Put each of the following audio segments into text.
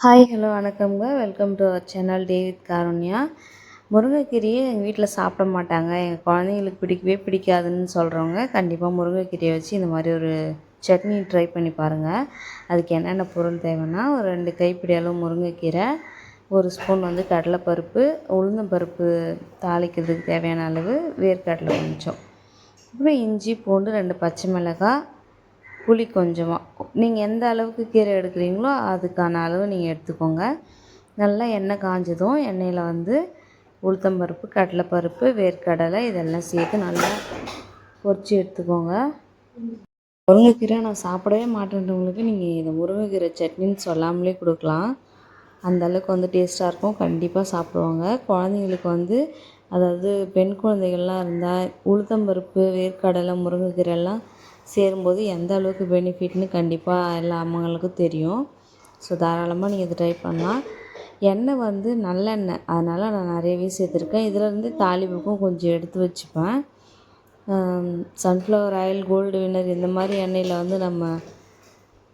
Hi hello வணக்கம்ங்க. Welcome to our channel David Karunya. முருங்கைக்கீரையை எங்கள் வீட்டில் சாப்பிட மாட்டாங்க, எங்கள் குழந்தைங்களுக்கு பிடிக்கவே பிடிக்காதுன்னு சொல்கிறவங்க கண்டிப்பாக முருங்கைக்கீரையை வச்சு இந்த மாதிரி ஒரு சட்னி ட்ரை பண்ணி பாருங்கள். அதுக்கு என்னென்ன பொருள் தேவைன்னா, ஒரு 2 கைப்பிடி அளவு முருங்கைக்கீரை, 1 ஸ்பூன் கடலைப்பருப்பு, உளுந்தம்பருப்பு தாளிக்கிறதுக்கு தேவையான அளவு, வேர்க்கடலை கொஞ்சம், அப்புறம் இஞ்சி பூண்டு 2 பச்சை மிளகாய், புளி கொஞ்சமாக. நீங்கள் எந்த அளவுக்கு கீரை எடுக்கிறீங்களோ அதுக்கான அளவு நீங்கள் எடுத்துக்கோங்க. நல்லா எண்ணெய் காஞ்சதும் எண்ணெயில் உளுத்தம்பருப்பு, கடலைப்பருப்பு, வேர்க்கடலை இதெல்லாம் சேர்த்து நல்லா பொரித்து எடுத்துக்கோங்க. முருங்கைக்கீரை நான் சாப்பிடவே மாட்டேன்றவங்களுக்கு நீங்கள் இதை முருங்கைக்கீரை சட்னின்னு சொல்லாமலே கொடுக்கலாம். அந்தளவுக்கு டேஸ்ட்டாக இருக்கும், கண்டிப்பாக சாப்பிடுவாங்க. குழந்தைங்களுக்கு அதாவது பெண் குழந்தைகள்லாம் இருந்தால் உளுத்தம்பருப்பு, வேர்க்கடலை, முருங்கைக்கீரைலாம் சேரும்போது எந்த அளவுக்கு பெனிஃபிட்னு கண்டிப்பாக எல்லா அம்மாங்களுக்கும் தெரியும். ஸோ தாராளமாக நீங்கள் இதை ட்ரை பண்ணலாம். எண்ணெய் நல்லெண்ணெய், அதனால் நான் நிறையவே சேர்த்துருக்கேன். இதிலேருந்து தாளிப்புக்கும் கொஞ்சம் எடுத்து வச்சுப்பேன். சன்ஃப்ளவர் ஆயில், கோல்டு வின்னர் இந்த மாதிரி எண்ணெயில் நம்ம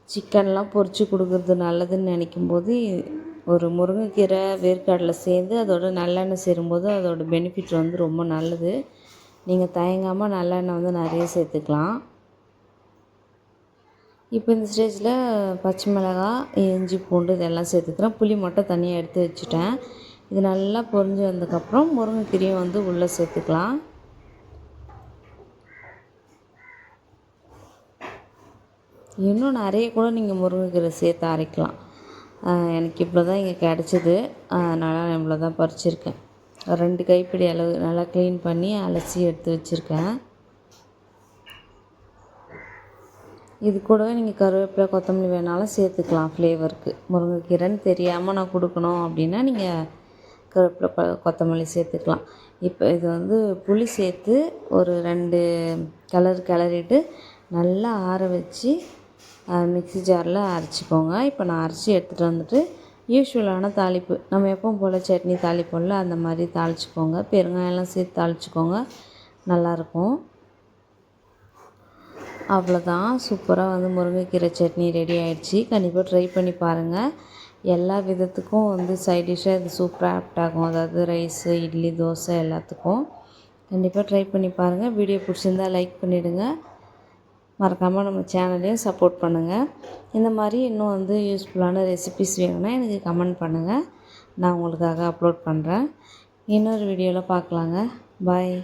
சிக்கன்லாம் பொரித்து கொடுக்குறது நல்லதுன்னு நினைக்கும்போது, ஒரு முருங்கைக்கீரை, வேர்க்கடலை சேர்ந்து அதோட நல்லெண்ணெய் சேரும்போது அதோடய பெனிஃபிட் ரொம்ப நல்லது. நீங்கள் தயங்காமல் நல்லெண்ணெய் நிறைய சேர்த்துக்கலாம். இப்போ இந்த ஸ்டேஜில் பச்சை மிளகாய், இஞ்சி பூண்டு இதெல்லாம் சேர்த்துக்கிறேன். புளி மட்டும் தனியாக எடுத்து வச்சுட்டேன். இது நல்லா பொரிஞ்சு வந்ததுக்கப்புறம் முருங்கைக்கீரையும் உள்ளே சேர்த்துக்கலாம். இன்னும் நிறைய கூட நீங்கள் முருங்கைக்கீரை சேர்த்து அரைக்கலாம். எனக்கு இவ்வளோ தான் இங்கே கிடச்சிது, அதனால் நான் இவ்வளோ தான் பறிச்சிருக்கேன். 2 கைப்பிடி அளவு நல்லா க்ளீன் பண்ணி அலசி எடுத்து வச்சுருக்கேன். இது கூடவே நீங்கள் கருவேப்பிலை, கொத்தமல்லி வேணாலும் சேர்த்துக்கலாம் ஃப்ளேவருக்கு. முருங்கைக்கீரைன்னு தெரியாமல் நான் கொடுக்கணும் அப்படின்னா நீங்கள் கருவேப்பிலை, கொத்தமல்லி சேர்த்துக்கலாம். இப்போ இது புளி சேர்த்து ஒரு 2 கிளறிட்டு நல்லா ஆற வச்சு மிக்ஸி ஜாரில் அரைச்சிக்கோங்க. இப்போ நான் அரைச்சி எடுத்துகிட்டு வந்துட்டு யூஷுவலான தாளிப்பு, நம்ம எப்பவும் போல் சட்னி தாளிப்போம்ல அந்த மாதிரி தாளிச்சிக்கோங்க. பெருங்காயம்லாம் சேர்த்து தாளிச்சிக்கோங்க, நல்லாயிருக்கும். அவ்வளோதான், சூப்பராக முருங்கைக்கீரை சட்னி ரெடி ஆகிடுச்சி. கண்டிப்பாக ட்ரை பண்ணி பாருங்கள். எல்லா விதத்துக்கும் சைட் டிஷ்ஷாக இது சூப்பராக ஆப்ட் ஆகும். அதாவது ரைஸு, இட்லி, தோசை எல்லாத்துக்கும் கண்டிப்பாக ட்ரை பண்ணி பாருங்கள். வீடியோ பிடிச்சிருந்தால் லைக் பண்ணிவிடுங்க. மறக்காமல் நம்ம சேனலையும் சப்போர்ட் பண்ணுங்கள். இந்த மாதிரி இன்னும் யூஸ்ஃபுல்லான ரெசிபிஸ் வேணும்னா எனக்கு கமெண்ட் பண்ணுங்கள், நான் உங்களுக்காக அப்லோட் பண்ணுறேன். இன்னொரு வீடியோவில் பார்க்கலாங்க. பாய்.